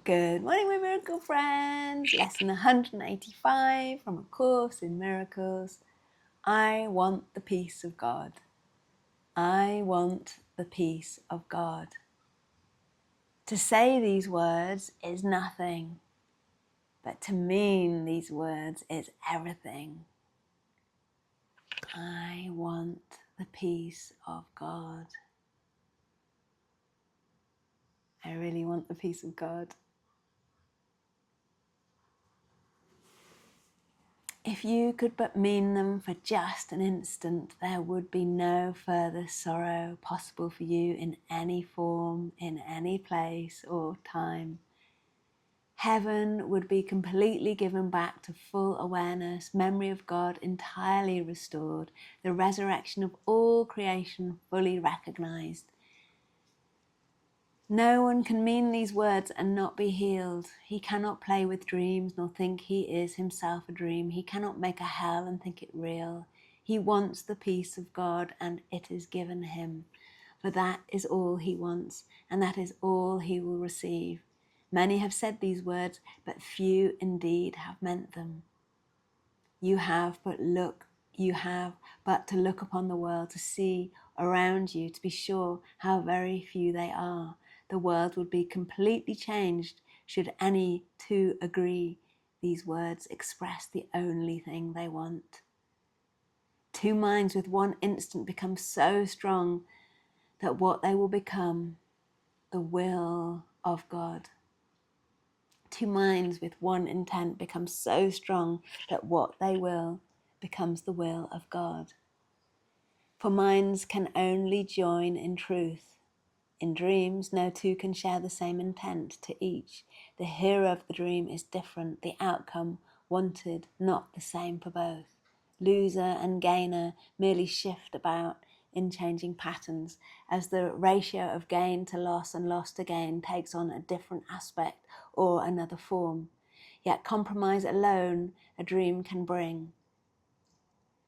Good morning, my miracle friends. Lesson 185 from A Course in Miracles. I want the peace of God. I want the peace of God. To say these words is nothing, but to mean these words is everything. I want the peace of God. I really want the peace of God. If you could but mean them for just an instant, there would be no further sorrow possible for you in any form, in any place or time. Heaven would be completely given back to full awareness, memory of God entirely restored, the resurrection of all creation fully recognized. No one can mean these words and not be healed. He cannot play with dreams nor think he is himself a dream. He cannot make a hell and think it real. He wants the peace of God and it is given him. For that is all he wants and that is all he will receive. Many have said these words, but few indeed have meant them. You have but to look upon the world, to see around you, to be sure how very few they are. The world would be completely changed should any two agree. These words express the only thing they want. Two minds with one instant become so strong that what they will become, the will of God. Two minds with one intent become so strong that what they will becomes the will of God. For minds can only join in truth. In dreams, no two can share the same intent to each. The hearer of the dream is different, the outcome wanted not the same for both. Loser and gainer merely shift about in changing patterns as the ratio of gain to loss and loss to gain takes on a different aspect or another form. Yet compromise alone a dream can bring.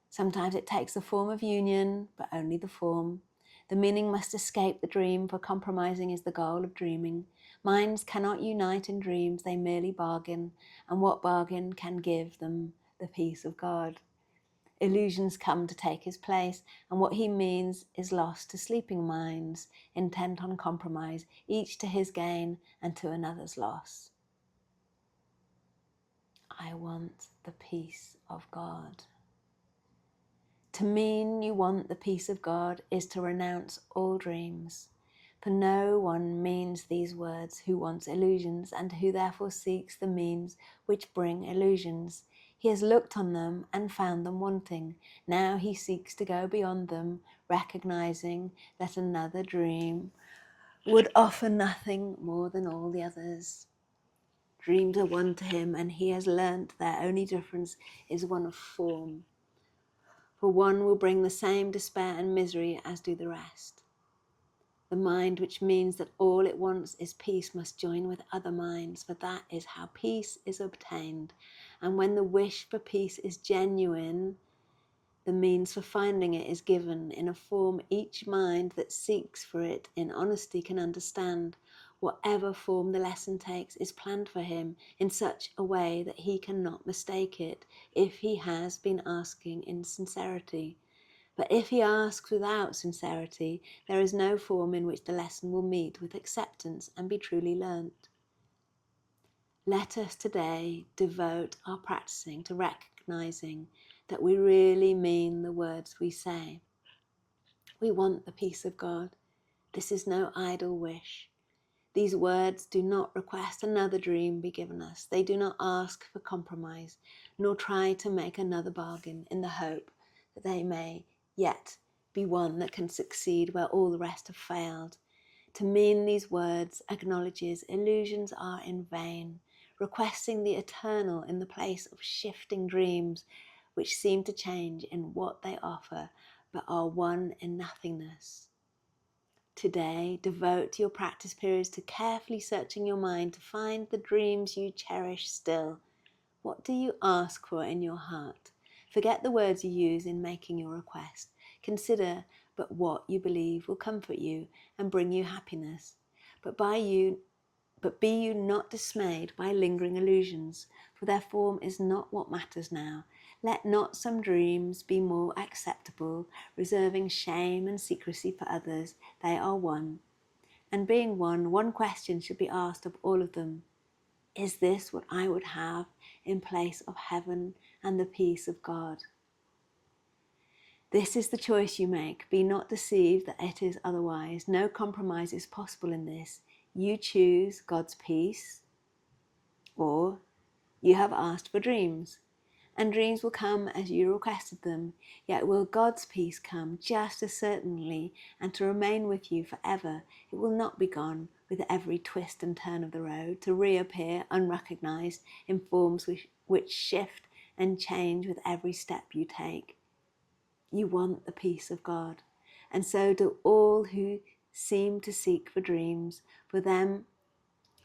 Sometimes it takes the form of union, but only the form. The meaning must escape the dream, for compromising is the goal of dreaming. Minds cannot unite in dreams, they merely bargain, and what bargain can give them the peace of God? Illusions come to take his place, and what he means is lost to sleeping minds, intent on compromise, each to his gain and to another's loss. I want the peace of God. To mean you want the peace of God is to renounce all dreams. For no one means these words who wants illusions and who therefore seeks the means which bring illusions. He has looked on them and found them wanting. Now he seeks to go beyond them, recognizing that another dream would offer nothing more than all the others. Dreams are one to him, and he has learnt their only difference is one of form. For one will bring the same despair and misery as do the rest. The mind which means that all it wants is peace must join with other minds, for that is how peace is obtained. And when the wish for peace is genuine, the means for finding it is given in a form each mind that seeks for it in honesty can understand. Whatever form the lesson takes is planned for him in such a way that he cannot mistake it if he has been asking in sincerity. But if he asks without sincerity, there is no form in which the lesson will meet with acceptance and be truly learnt. Let us today devote our practicing to recognizing that we really mean the words we say. We want the peace of God. This is no idle wish. These words do not request another dream be given us. They do not ask for compromise, nor try to make another bargain in the hope that they may yet be one that can succeed where all the rest have failed. To mean these words acknowledges illusions are in vain, requesting the eternal in the place of shifting dreams which seem to change in what they offer but are one in nothingness. Today, devote your practice periods to carefully searching your mind to find the dreams you cherish still. What do you ask for in your heart? Forget the words you use in making your request. Consider but what you believe will comfort you and bring you happiness. But by you But be you not dismayed by lingering illusions, for their form is not what matters now. Let not some dreams be more acceptable, reserving shame and secrecy for others. They are one. And being one question should be asked of all of them. Is this what I would have in place of heaven and the peace of God? This is the choice you make. Be not deceived that it is otherwise. No compromise is possible in this. You choose God's peace, or you have asked for dreams, and dreams will come as you requested them. Yet will God's peace come just as certainly, and to remain with you forever. It will not be gone with every twist and turn of the road, to reappear unrecognized in forms which shift and change with every step you take. You want the peace of God, and so do all who seem to seek for dreams, for them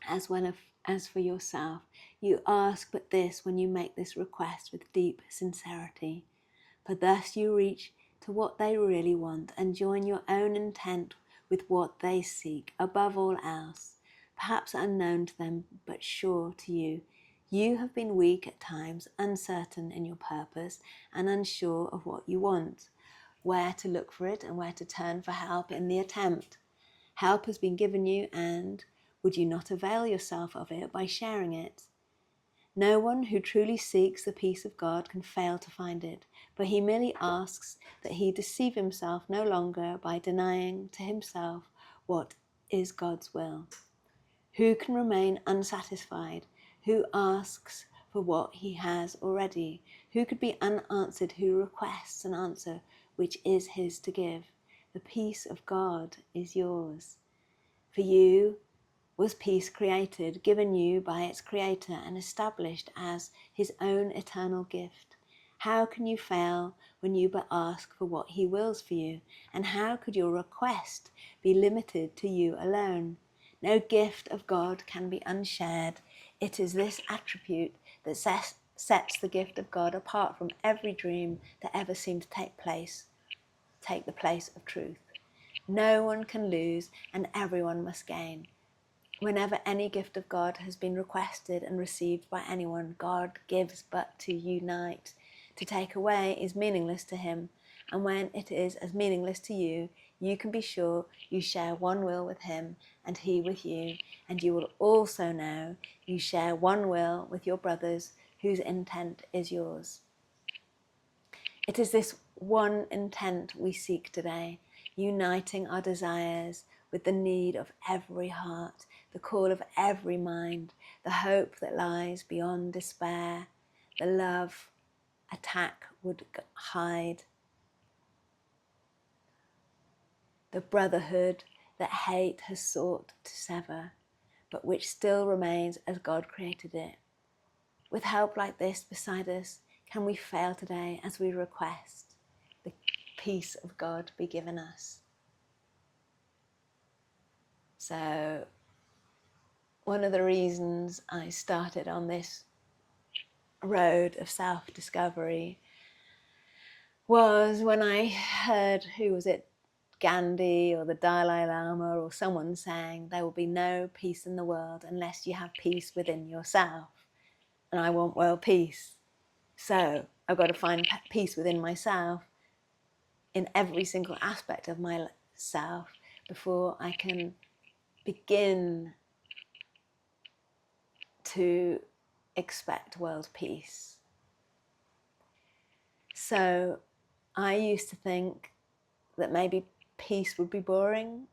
as well as for yourself. You ask but this when you make this request with deep sincerity, for thus you reach to what they really want and join your own intent with what they seek above all else, perhaps unknown to them but sure to you. You have been weak at times, uncertain in your purpose and unsure of what you want, where to look for it and where to turn for help in the attempt. Help has been given you, and would you not avail yourself of it by sharing it? No one who truly seeks the peace of God can fail to find it, for he merely asks that he deceive himself no longer by denying to himself what is God's will. Who can remain unsatisfied? Who asks for what he has already? Who could be unanswered who requests an answer which is his to give? The peace of God is yours. For you was peace created, given you by its creator and established as his own eternal gift. How can you fail when you but ask for what he wills for you? And how could your request be limited to you alone? No gift of God can be unshared. It is this attribute that sets the gift of God apart from every dream that ever seemed to take the place of truth. No one can lose, and everyone must gain. Whenever any gift of God has been requested and received by anyone, God gives but to unite. To take away is meaningless to him, and when it is as meaningless to you, you can be sure you share one will with him and he with you, and you will also know you share one will with your brothers whose intent is yours. It is this one intent we seek today, uniting our desires with the need of every heart, the call of every mind, the hope that lies beyond despair, the love attack would hide, the brotherhood that hate has sought to sever, but which still remains as God created it. With help like this beside us, can we fail today as we request the peace of God be given us? So, one of the reasons I started on this road of self-discovery was when I heard, who was it, Gandhi or the Dalai Lama or someone saying there will be no peace in the world unless you have peace within yourself. And I want world peace. So I've got to find peace within myself in every single aspect of myself before I can begin to expect world peace. So I used to think that maybe peace would be boring,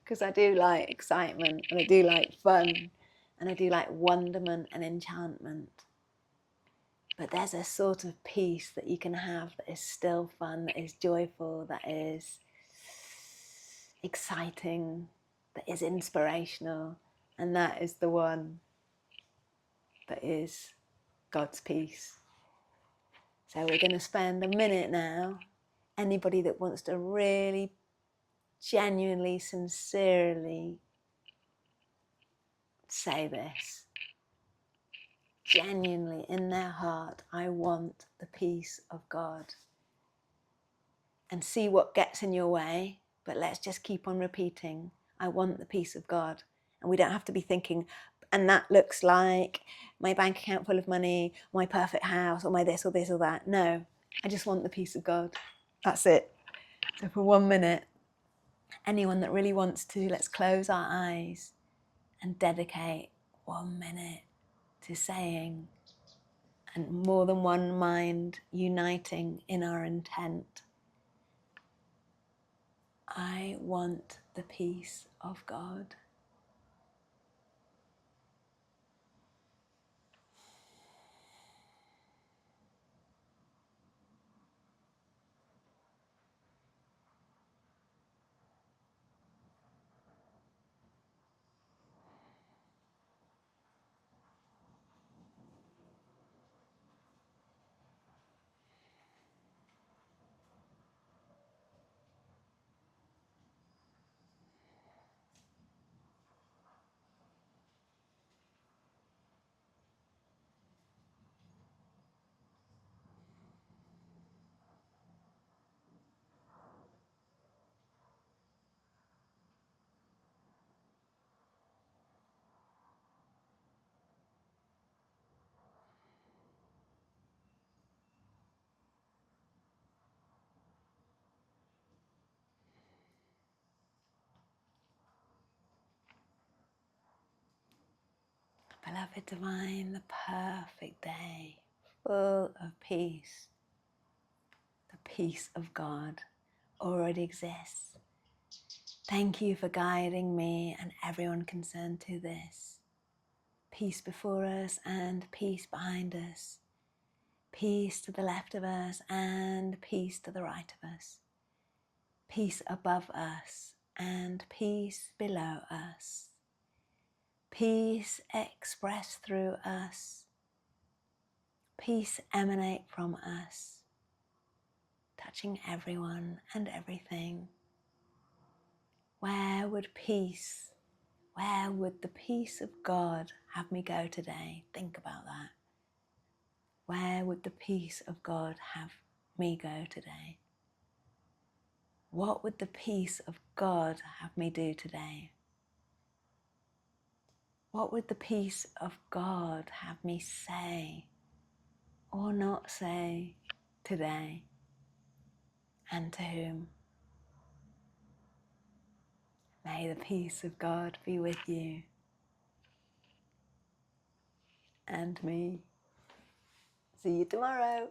because I do like excitement and I do like fun and I do like wonderment and enchantment. But there's a sort of peace that you can have that is still fun, that is joyful, that is exciting, that is inspirational, and that is the one that is God's peace. So we're going to spend a minute now. Anybody that wants to really, genuinely, sincerely say this, genuinely in their heart, I want the peace of God. And see what gets in your way. but let's just keep on repeating, I want the peace of God. And we don't have to be thinking, and that looks like my bank account full of money, my perfect house, or my this or this or that. No, I just want the peace of God. That's it. So for 1 minute, anyone that really wants to, let's close our eyes and dedicate 1 minute to saying, and more than one mind uniting in our intent, I want the peace of God. Beloved Divine, the perfect day, full of peace. The peace of God already exists. Thank you for guiding me and everyone concerned to this. Peace before us and peace behind us. Peace to the left of us and peace to the right of us. Peace above us and peace below us. Peace expressed through us. Peace emanate from us, touching everyone and everything. Where would the peace of God have me go today? Think about that. Where would the peace of God have me go today? What would the peace of God have me do today? What would the peace of God have me say or not say today? And to whom? May the peace of God be with you and me. See you tomorrow.